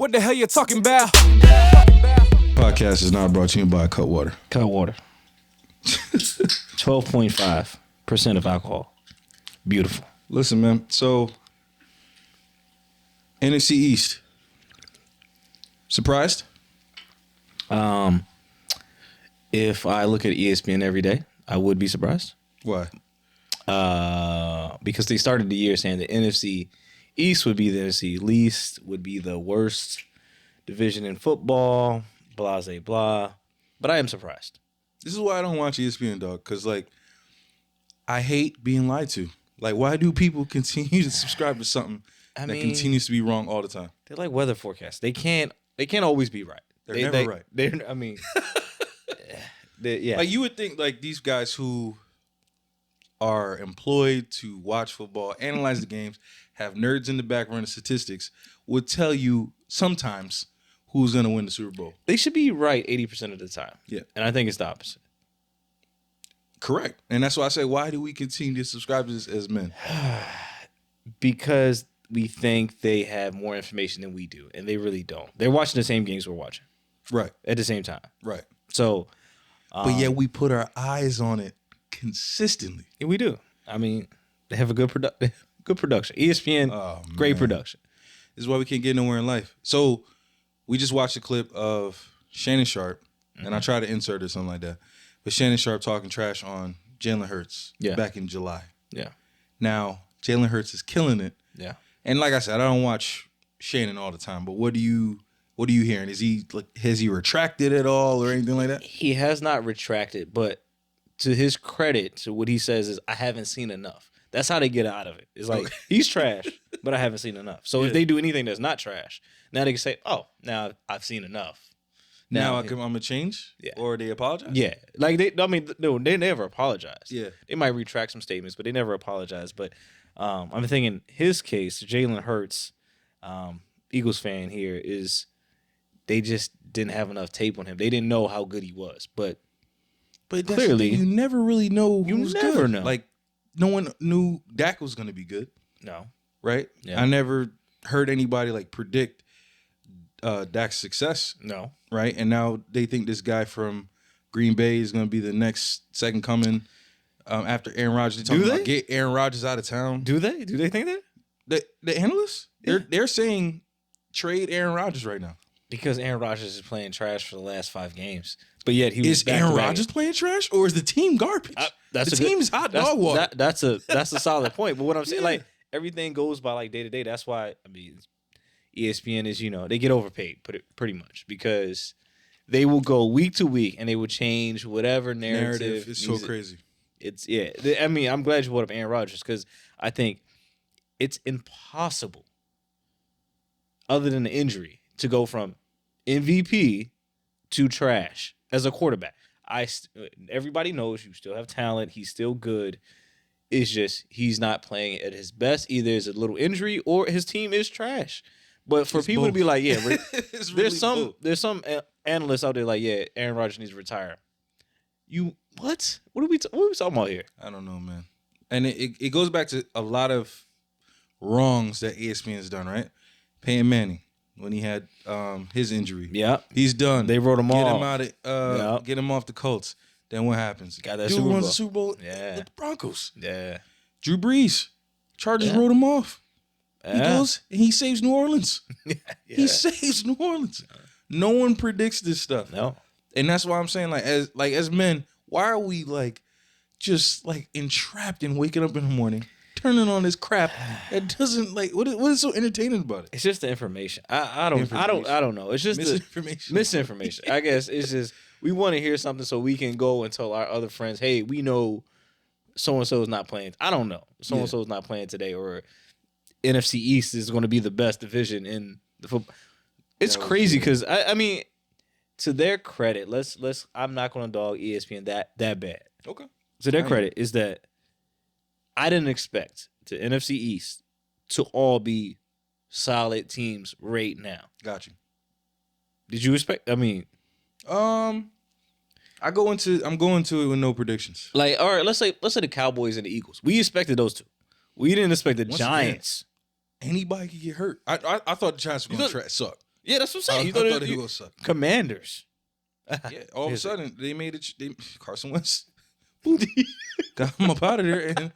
What the hell you talking about? Podcast is not brought to you by Cutwater. Cutwater. 12.5% of alcohol. Beautiful. Listen, man. So, NFC East. Surprised? If I look at ESPN every day, I would be surprised. Why? Because they started the year saying the NFC East would be the NFC least, would be the worst division in football, blah, blah, blah. But I am surprised. This is why I don't watch ESPN, dog. Because, like, I hate being lied to. Like, why do people continue to subscribe to something that continues to be wrong all the time? They're like weather forecasts. They can't always be right. They're never right. Yeah. Like, you would think, like, these guys who are employed to watch football, analyze the games, have nerds in the back running statistics, would tell you sometimes who's going to win the Super Bowl. They should be right 80% of the time. Yeah. And I think it's the opposite. Correct. And that's why I say, why do we continue to subscribe to this as men? Because we think they have more information than we do, and they really don't. They're watching the same games we're watching. Right. At the same time. Right. So. But yet we put our eyes on it consistently. Yeah, we do. I mean, they have a good production. ESPN, great production. This is why we can't get nowhere in life. So we just watched a clip of Shannon Sharp, and I try to insert it or something like that. But Shannon Sharp talking trash on Jalen Hurts back in July. Yeah. Now, Jalen Hurts is killing it. Yeah. And like I said, I don't watch Shannon all the time, but what are you hearing? Has he retracted at all or anything like that? He has not retracted, but to his credit, to what he says is, I haven't seen enough. That's how they get out of it. It's like, he's trash, but I haven't seen enough. So if they do anything that's not trash, now they can say, oh, now I've seen enough. Now I'm going to change? Yeah. Or they apologize? Yeah. Like, they never apologize. Yeah. They might retract some statements, but they never apologize. But I'm thinking his case, Jalen Hurts, Eagles fan here, is they just didn't have enough tape on him. They didn't know how good he was. But clearly, you never really know who's good. You never know. Like, no one knew Dak was going to be good. No. Right? Yeah. I never heard anybody, like, predict Dak's success. No. Right? And now they think this guy from Green Bay is going to be the next second coming after Aaron Rodgers. Do they? Get Aaron Rodgers out of town. Do they? Do they think that? The analysts? Yeah. They're saying trade Aaron Rodgers right now. Because Aaron Rodgers is playing trash for the last 5 games. But yet he was Is Aaron Rodgers playing trash, or is the team garbage? The team is hot dog water. That's a solid point. But what I'm saying, like, everything goes by like day to day. That's why, I mean, ESPN is, they get overpaid pretty much, because they will go week to week and they will change whatever narrative. It's so crazy. I mean, I'm glad you brought up Aaron Rodgers, because I think it's impossible, other than the injury, to go from MVP to trash as a quarterback. Everybody knows you still have talent. He's still good. It's just he's not playing at his best. Either it's a little injury or his team is trash. But for people to be like, there's some analysts out there like, Aaron Rodgers needs to retire. What? What are we talking about here? I don't know, man. And it goes back to a lot of wrongs that ESPN has done, right? Peyton Manning, when he had his injury. Yeah. He's done. They wrote him off. Get him off the Colts. Then what happens? Got that Dude wins the Super Bowl with the Broncos. Yeah. Drew Brees. Chargers wrote him off. He goes and he saves New Orleans. He saves New Orleans. No one predicts this stuff. No. And that's why I'm saying, as men, why are we just entrapped in waking up in the morning, turning on this crap that doesn't what is so entertaining about it? It's just the information. I don't know. It's just misinformation. I guess it's just we want to hear something so we can go and tell our other friends, hey, we know so and so is not playing. I don't know. So and so is not playing today, or NFC East is going to be the best division in the football. It's crazy because I mean, to their credit, I'm not going to dog ESPN that bad. Okay. To their credit is that I didn't expect the NFC East to all be solid teams right now. Got you. Did you expect? I mean, I'm going to it with no predictions. All right, let's say the Cowboys and the Eagles. We expected those two. We didn't expect the Giants. Anybody could get hurt. I thought the Giants were going to suck. Yeah, that's what I'm saying. I You thought thought they were gonna suck. Commanders. Yeah, all of a sudden they made it. Carson Wentz, boop, got him up out of there, and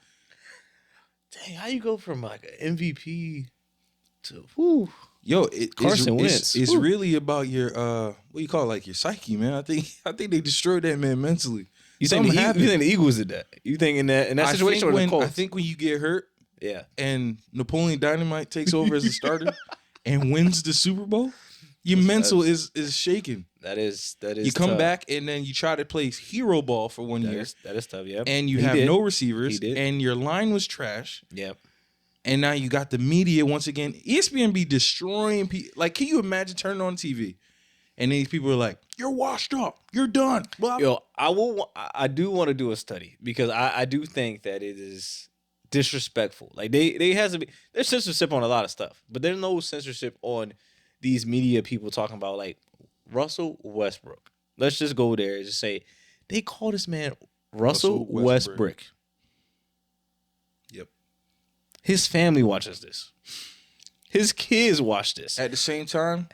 dang, how you go from like an MVP to whoo? Yo, Carson Wentz. It's really about your what do you call it, like your psyche, man. I think they destroyed that man mentally. You think the Eagles did that? You think in that situation or the Colts? I think when you get hurt, yeah, and Napoleon Dynamite takes over as a starter and wins the Super Bowl, your mental is shaken. That is. You come tough. back and then you try to play hero ball for 1 year. That is tough. Yeah, and you have no receivers, and your line was trash. Yep. And now you got the media once again. ESPN be destroying people. Like, can you imagine turning on TV and these people are like, "You're washed up. You're done." Blah. Yo, I do want to do a study because I do think that it is disrespectful. Like they has to be. There's censorship on a lot of stuff, but there's no censorship on these media people talking about like Russell Westbrook. Let's just go there and just say they call this man Russell Westbrook. Yep. His family watches this. His kids watch this. At the same time,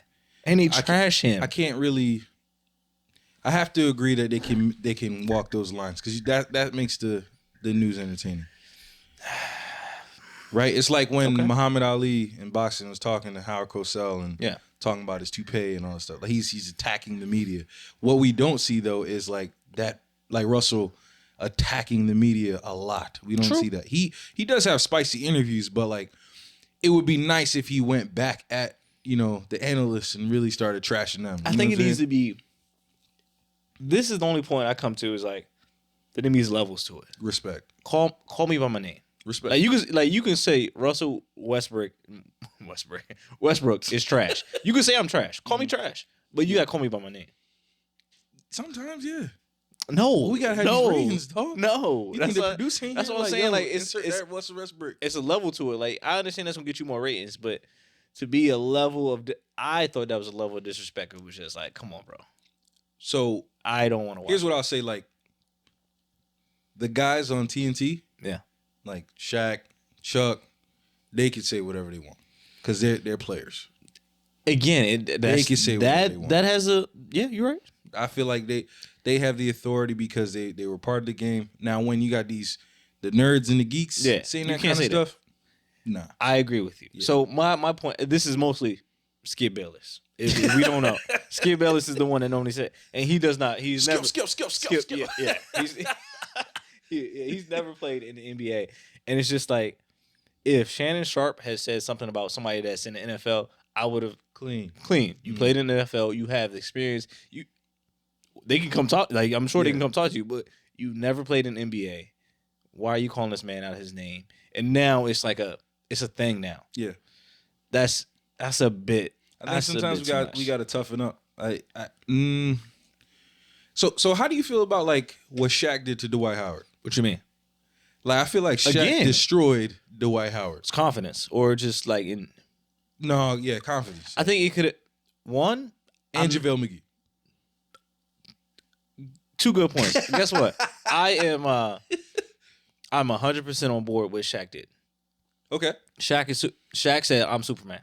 and they trash him. I can't really. I have to agree that they can walk those lines because that makes the news entertaining. Right? It's like when Muhammad Ali in boxing was talking to Howard Cosell and talking about his toupee and all that stuff. Like he's attacking the media. What we don't see though is like Russell attacking the media a lot. We don't see that. He does have spicy interviews, but like it would be nice if he went back at, the analysts and really started trashing them. I think it needs to be. This is the only point I come to is like there needs levels to it. Respect. Call me by my name. Respect. You can say Russell Westbrook is trash. You can say I'm trash. Call me trash, but you gotta call me by my name. Sometimes, yeah. No, we gotta have these ratings, dog. No, that's what I'm saying. Like it's Russell Westbrook. It's a level to it. Like I understand that's gonna get you more ratings, but to be a level of, I thought that was a level of disrespect. It was just like, come on, bro. So I don't want to watch. Here's what I'll say: like the guys on TNT, like Shaq, Chuck, they can say whatever they want because they're players. Again, they can say whatever they want. That has a you're right. I feel like they have the authority because they were part of the game. Now, when you got the nerds and the geeks saying that kind of stuff, nah. I agree with you. Yeah. So my point, this is mostly Skip Bayless. If we don't know, Skip Bayless is the one that normally said, and he does not. He's never skip. Yeah. He's never played in the NBA, and it's just like if Shannon Sharp has said something about somebody that's in the NFL, I would have clean. You played in the NFL, you have the experience. They can come talk. Like I'm sure they can come talk to you, but you never played in the NBA. Why are you calling this man out his name? And now it's like it's a thing now. Yeah, that's a bit. I think sometimes we got to toughen up. So how do you feel about like what Shaq did to Dwight Howard? What you mean? Like I feel like Shaq destroyed Dwight Howard. It's confidence, or just like in. No, confidence. I think it could and JaVale McGee. Two good points. Guess what? I'm 100% on board with Shaq did. Okay. Shaq said, "I'm Superman.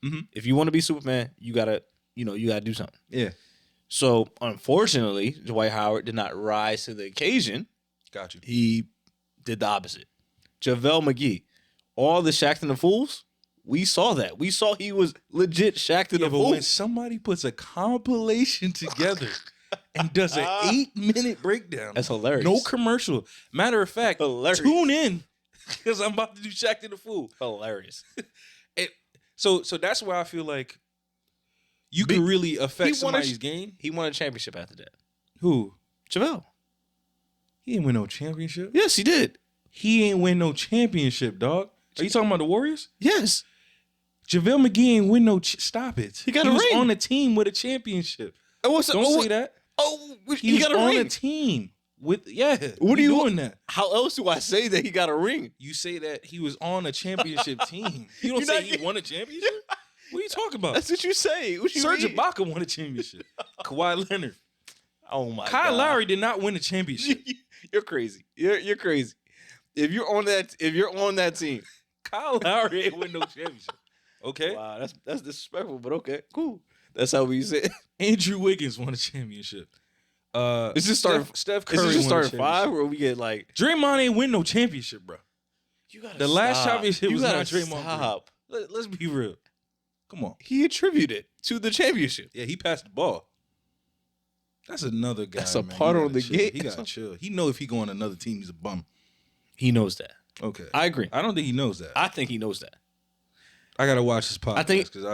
Mm-hmm. If you want to be Superman, you gotta do something." Yeah. So unfortunately, Dwight Howard did not rise to the occasion. Got you. He did the opposite. JaVale McGee, all the Shaq and the Fools. We saw that. We saw he was legit Shaq to the Fools. But when somebody puts a compilation together and does an 8-minute breakdown, that's hilarious. No commercial. Matter of fact, tune in because I'm about to do Shaq to the Fool. Hilarious. So that's why I feel like you can really affect somebody's game. He won a championship after that. Who? JaVale. He didn't win no championship. Yes, he did. He ain't win no championship, dog. Are you talking about the Warriors? Yes. JaVale McGee ain't win no. Stop it. He got a ring. He was on a team with a championship. Don't say that. He got a ring. On a team with What are you doing that? How else do I say that he got a ring? You say that he was on a championship team. You don't say he won a championship. What are you talking about? That's what you say. Serge Ibaka won a championship. Kawhi Leonard. Oh my God. Kyle Lowry did not win a championship. You're crazy. You're crazy. If you're on that team, Kyle Lowry ain't win no championship. Okay. Wow, that's disrespectful, but okay, cool. That's how we say it. Andrew Wiggins won a championship. Is this starting? Steph Curry Is this just won a starting 5, championship. or we get like Draymond ain't win no championship, bro. you gotta The stop. last championship you was gotta not Draymond. Stop. Let's be real. Come on. He attributed to the championship. Yeah, he passed the ball. That's another guy. That's a man. part He on gotta the chill. game. He gotta chill. He know if he go on another team, he's a bum. He knows that. Okay, I agree. I don't think he knows that. I think he knows that. I gotta watch his podcast. I think because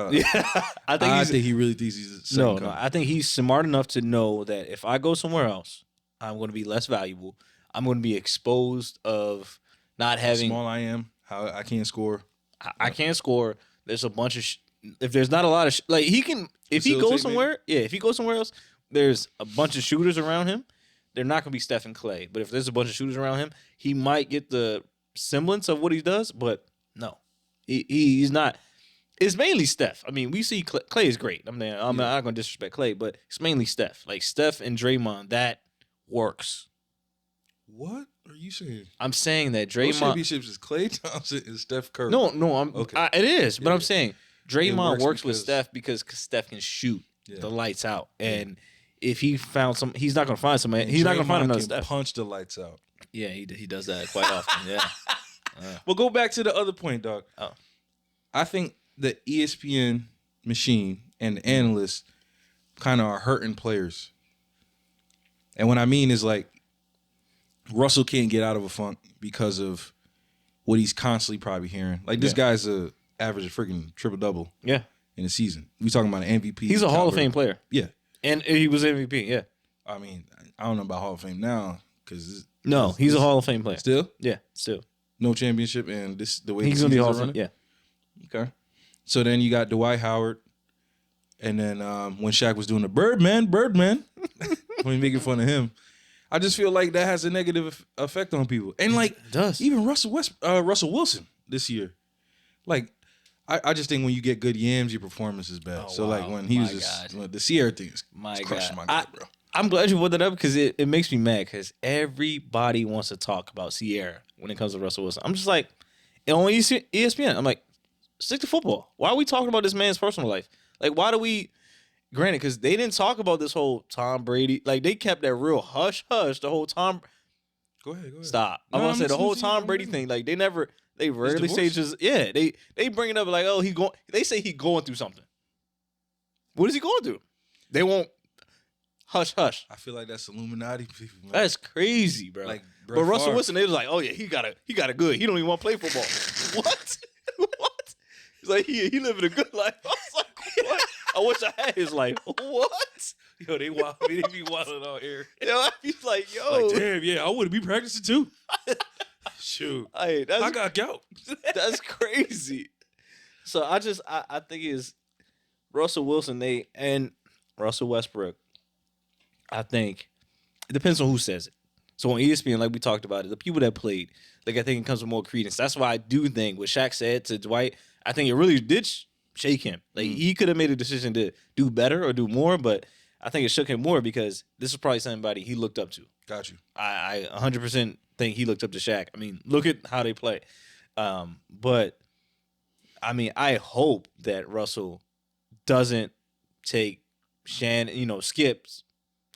I think he really thinks he's a second coming. I think he's smart enough to know that if I go somewhere else, I'm going to be less valuable. I'm going to be exposed of not having. How small I am, how I can't score. I can't score. There's a bunch of if there's not a lot of like he can if he goes somewhere, if he goes somewhere else, there's a bunch of shooters around him. They're not going to be Steph and Clay, but if there's a bunch of shooters around him, he might get the semblance of what he does. But no, he's not. It's mainly Steph. I mean, we see Clay is great. I'm not going to disrespect Clay, but it's mainly Steph. Like Steph and Draymond, that works. What are you saying? I'm saying that Draymond Those championships is Klay Thompson and Steph Curry. No, I'm okay. It is, but I'm saying Draymond works with Steph because Steph can shoot the lights out, and if he found some, he's not going to find somebody. He's not going to find another Steph. Punch the lights out. Yeah, he does that quite often. Yeah. Well, go back to the other point, dog. Oh, I think the ESPN machine and the analysts kind of are hurting players, and what I mean is like Russell can't get out of a funk because of what he's constantly probably hearing. Like this guy's a average of freaking triple-double in a season. We talking about an MVP. He's a Hall of Fame player. Yeah. And he was MVP, yeah. I mean, I don't know about Hall of Fame now because he's a Hall of Fame player. Still? Yeah, still. No championship and this the way he's going to be Hall of Fame, yeah. Okay. So then you got Dwight Howard and then when Shaq was doing the Birdman, when we making fun of him, I just feel like that has a negative effect on people. And like it does. Even Russell Wilson this year. Like I just think when you get good yams, your performance is bad. Like when he was the Sierra thing is crushing my guy, bro. I'm glad you brought that up because it makes me mad because everybody wants to talk about Sierra when it comes to Russell Wilson. I'm just like, on ESPN, I'm like, stick to football. Why are we talking about this man's personal life? Like, why do we... Granted, because they didn't talk about this whole Tom Brady. Like, they kept that real hush-hush, the whole Tom... Go ahead. Stop. I'm going to say the whole Tom Brady thing. Like, they rarely say just... Yeah, they bring it up like, oh, they say he going through something. What is he going through? They won't hush. I feel like that's Illuminati people, man. That's crazy, bro. Like, but Russell Wilson, they was like, oh, yeah, he got it good. He don't even want to play football. What? What? He's like, he living a good life. I was like, what? I wish I had his life. What? Yo, they wild. They be wilding out here. Yo, he's like, yo. Like, damn, yeah, I would be practicing too. Shoot. I got gout. That's crazy. So I think it's Russell Wilson, and Russell Westbrook. I think it depends on who says it. So on ESPN, like we talked about it, the people that played, like I think it comes with more credence. That's why I do think what Shaq said to Dwight, I think it really did shake him. Like he could have made a decision to do better or do more, but I think it shook him more because this is probably somebody he looked up to. Got you. I 100% think he looked up to Shaq. I mean, look at how they play. But I mean, I hope that Russell doesn't take Skip's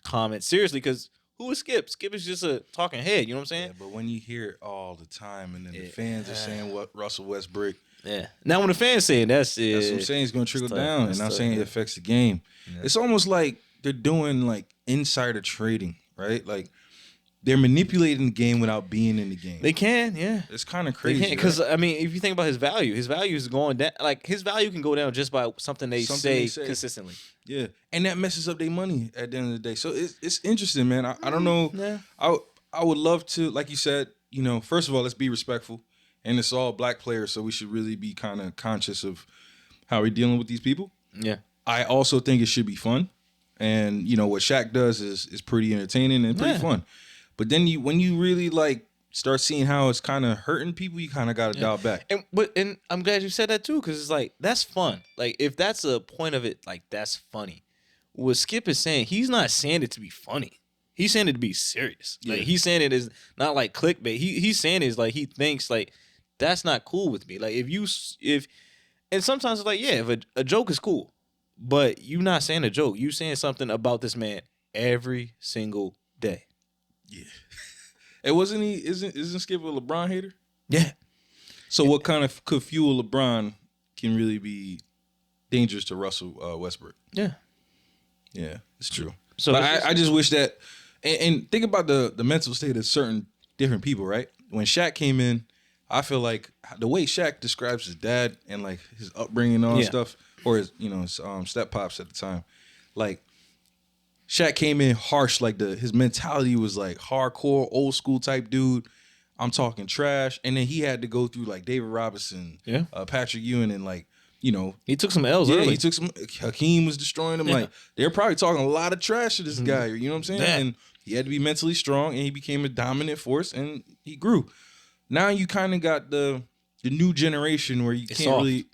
comment seriously because who is Skip? Skip is just a talking head. You know what I'm saying? Yeah, but when you hear it all the time and then the fans are saying what Russell Westbrook. Yeah. Now when the fans saying that's what I'm saying. It's going to trickle down, and I'm saying it affects the game. Yeah. It's almost like they're doing like insider trading, right? Like they're manipulating the game without being in the game. They can, yeah. It's kind of crazy because I mean, if you think about his value is going down. Like his value can go down just by something they say consistently. Yeah, and that messes up their money at the end of the day. So it's interesting, man. I don't know. Yeah. I would love to, like you said, first of all, let's be respectful, and it's all black players, so we should really be kind of conscious of how we're dealing with these people. Yeah. I also think it should be fun, and what Shaq does is pretty entertaining and pretty fun. But then when you really like start seeing how it's kind of hurting people, you kind of got to dial back. And I'm glad you said that too, because it's like that's fun. Like if that's a point of it, like that's funny. What Skip is saying, he's not saying it to be funny. He's saying it to be serious. Like he's saying it is not like clickbait. He's saying it is like he thinks like that's not cool with me. Like if And sometimes it's like, yeah, if a joke is cool, but you not saying a joke. You saying something about this man every single day. Yeah. And isn't Skip a LeBron hater? Yeah. So what kind of could fuel LeBron can really be dangerous to Russell Westbrook? Yeah. Yeah, it's true. So but I just wish that, and think about the mental state of certain different people, right? When Shaq came in, I feel like the way Shaq describes his dad and like his upbringing and all that stuff, or his his step pops at the time, like Shaq came in harsh, like his mentality was like hardcore, old school type dude. I'm talking trash, and then he had to go through like David Robinson, Patrick Ewing, and like he took some L's early. He took some. Hakeem was destroying him. Like they're probably talking a lot of trash to this guy. You know what I'm saying? Yeah. And he had to be mentally strong, and he became a dominant force, and he grew. Now you kind of got the new generation where you can't soft. really.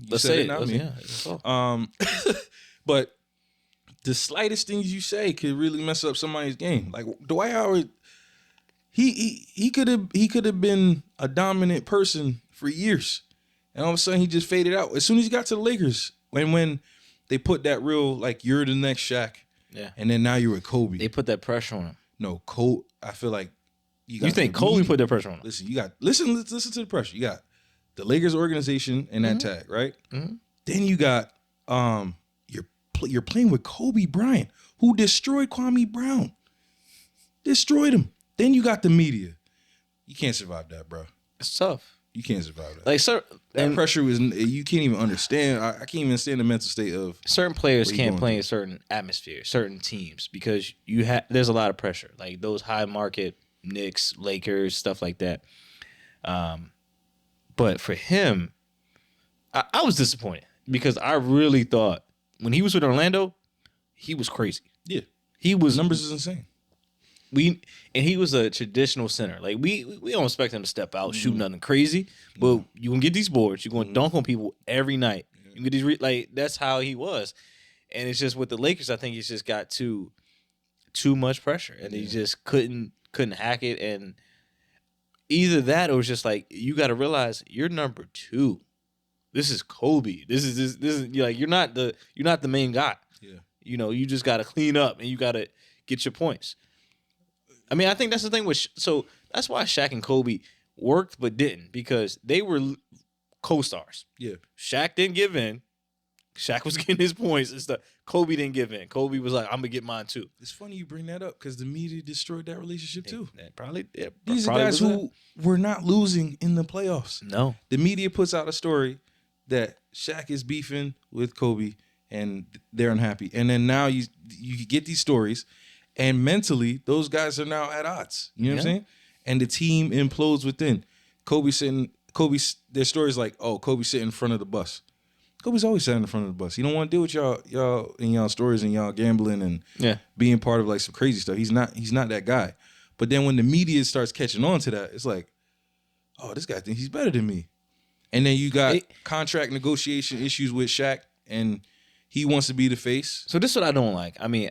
Let's say it. Not me. Yeah, it's soft. But the slightest things you say could really mess up somebody's game. Like Dwight Howard, he could have been a dominant person for years, and all of a sudden he just faded out. As soon as he got to the Lakers, when they put that real like you're the next Shaq, and then now you're with Kobe. They put that pressure on him. No, Kobe. I feel like you think Kobe put that pressure on him. Listen, listen to the pressure. You got the Lakers organization and that tag, right? Mm-hmm. Then you got you're playing with Kobe Bryant, who destroyed Kwame Brown. Destroyed him. Then you got the media. You can't survive that, bro. It's tough. You can't survive that. Like, sir, that pressure was you can't even understand. I can't even understand the mental state of certain players can't play in certain atmospheres, certain teams, because there's a lot of pressure. Like those high market Knicks, Lakers, stuff like that. But for him, I was disappointed because I really thought when he was with Orlando, he was crazy. Yeah, he was numbers is insane. He was a traditional center. Like we don't expect him to step out, shoot nothing crazy, but you can get these boards. You're going to dunk on people every night. You can get these that's how he was, and it's just with the Lakers. I think he's just got too much pressure, and he just couldn't hack it. And either that, or it was just like you got to realize you're number 2. This is Kobe. This is like you're not the main guy. Yeah, you just got to clean up and you got to get your points. I mean, I think that's the thing so that's why Shaq and Kobe worked but didn't, because they were co-stars. Yeah. Shaq didn't give in. Shaq was getting his points and stuff. Kobe didn't give in. Kobe was like, I'm going to get mine too. It's funny you bring that up because the media destroyed that relationship too. These are guys who were not losing in the playoffs. No. The media puts out a story that Shaq is beefing with Kobe and they're unhappy. And then now you get these stories. And mentally, those guys are now at odds. You know what I'm saying? And the team implodes within. Their stories like, oh, Kobe sitting in front of the bus. Kobe's always sitting in front of the bus. He don't want to deal with y'all and y'all stories and y'all gambling and being part of like some crazy stuff. He's not that guy. But then when the media starts catching on to that, it's like, oh, this guy thinks he's better than me. And then you got contract negotiation issues with Shaq, and he wants to be the face. So this is what I don't like. I mean,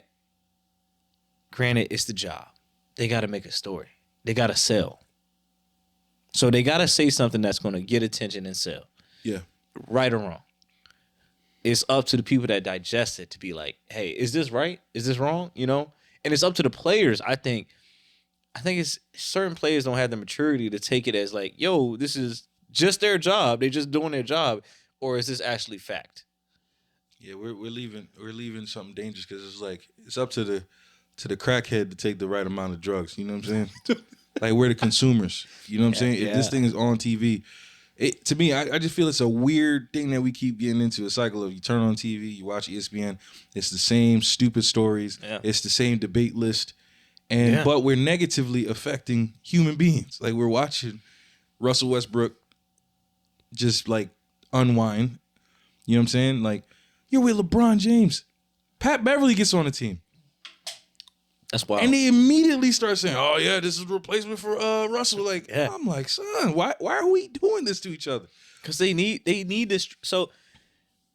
granted, it's the job. They got to make a story. They got to sell. So they got to say something that's going to get attention and sell. Yeah. Right or wrong. It's up to the people that digest it to be like, hey, is this right? Is this wrong? And it's up to the players. I think it's certain players don't have the maturity to take it as like, yo, this is just their job. They're just doing their job. Or is this actually fact? Yeah, we're leaving something dangerous because it's like it's up to the crackhead to take the right amount of drugs. You know what I'm saying? Like we're the consumers. You know what I'm saying? If this thing is on TV, to me, I just feel it's a weird thing that we keep getting into, a cycle of you turn on TV, you watch ESPN, it's the same stupid stories, it's the same debate list, but we're negatively affecting human beings. Like we're watching Russell Westbrook just like unwind. You know what I'm saying? Like you're with LeBron James. Pat Beverly gets on the team. That's wild. And they immediately start saying, "Oh yeah, this is a replacement for Russell." Like, I'm like, son, why are we doing this to each other? Because they need this. So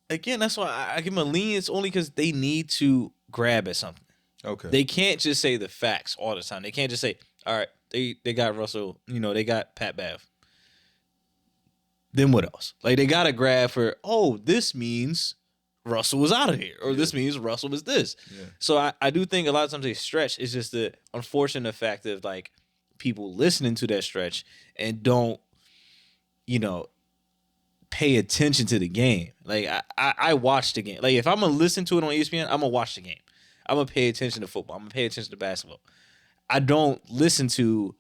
again, that's why I give them a lenience, only because they need to grab at something. Okay. They can't just say the facts all the time. They can't just say, "All right, they got Russell. They got Pat Bev." then what else? Like they got to grab for, oh, this means Russell was out of here, or this means Russell was this. Yeah. So I do think a lot of times they stretch. It's just the unfortunate fact of like people listening to that stretch and don't, pay attention to the game. Like I watch the game. Like if I'm gonna listen to it on ESPN, I'm gonna watch the game. I'm gonna pay attention to football. I'm gonna pay attention to basketball. I don't listen to,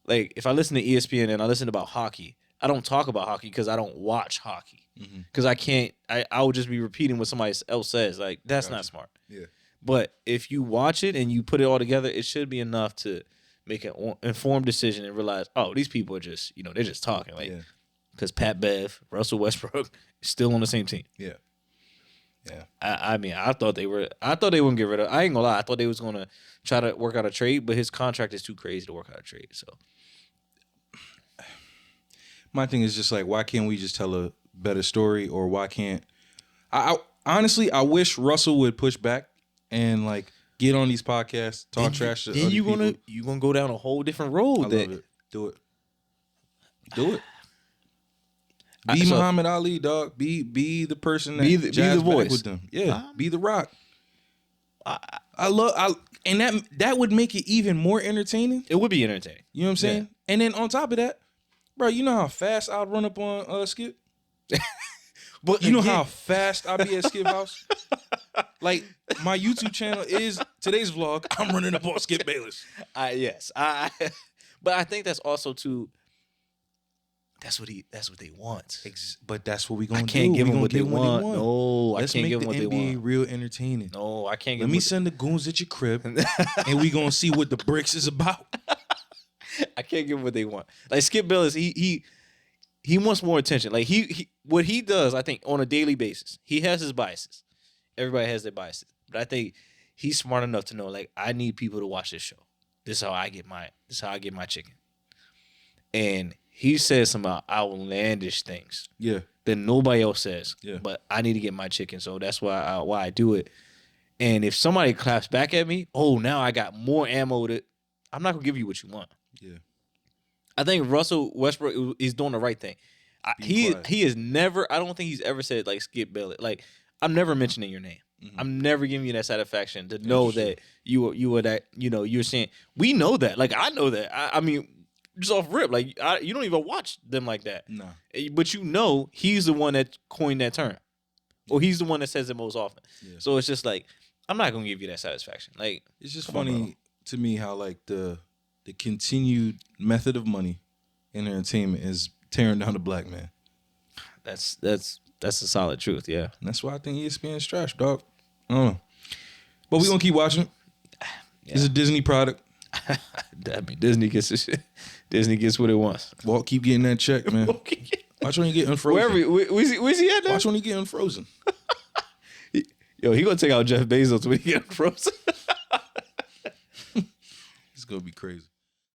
like, if I listen to ESPN and I listen about hockey, I don't talk about hockey because I don't watch hockey. Because I can't, I would just be repeating what somebody else says. Like, that's not smart. Yeah. But if you watch it and you put it all together, it should be enough to make an informed decision and realize, oh, these people are just, they're just talking. Like, because Pat Bev, Russell Westbrook, is still on the same team. Yeah. Yeah. I mean, I thought they wouldn't get rid of. I ain't gonna lie. I thought they was gonna try to work out a trade, but his contract is too crazy to work out a trade. So my thing is just like, why can't we just tell a better story, or why can't I honestly, I wish Russell would push back and like get on these podcasts, talk trash to other people. Then you gonna go down a whole different road. I love it. Do it. Be Muhammad Ali, dog. Be the person that be the voice with them. Yeah, be the Rock. And that would make it even more entertaining. It would be entertaining. You know what I'm saying? Yeah. And then on top of that, bro, you know how fast I'd run up on Skip? But you know how fast I'd be at Skip House? Like, my YouTube channel is today's vlog. I'm running up on Skip Bayless. Yes. But I think that's also too. That's what they want. But that's what we gonna do. I can't give them what they want. No, I can't give them what they want. Let's make the NBA real entertaining. No, I can't. Let me send the goons at your crib, and we gonna see what the bricks is about. I can't give them what they want. Like Skip Bayless, he wants more attention. Like he what he does, I think, on a daily basis. He has his biases. Everybody has their biases, but I think he's smart enough to know, like, I need people to watch this show. This is how I get my chicken. And he says some outlandish things. Yeah. That nobody else says. Yeah. But I need to get my chicken, so that's why I do it. And if somebody claps back at me, now I got more ammo I'm not gonna give you what you want. Yeah. I think Russell Westbrook is doing the right thing. He is never. I don't think he's ever said like Skip Bayless. Like, I'm never mentioning your name. Mm-hmm. I'm never giving you that satisfaction to know that you were that. You're saying, we know that. Like, I know that. I mean, just off rip, like, you don't even watch them like that. No. But he's the one that coined that term, or he's the one that says it most often. Yeah. So it's just like, I'm not gonna give you that satisfaction. Like, it's just funny to me how like the continued method of money in entertainment is tearing down the black man. That's the solid truth. Yeah, and that's why I think ESPN is trash, dog. I don't know, but we gonna keep watching. Yeah. It's a Disney product. I mean, Disney gets this shit. Disney gets what it wants. Walt, keep getting that check, man. Watch when you get unfrozen. Where's he at now? Watch when you get unfrozen. He gonna take out Jeff Bezos when he get unfrozen. It's gonna be crazy.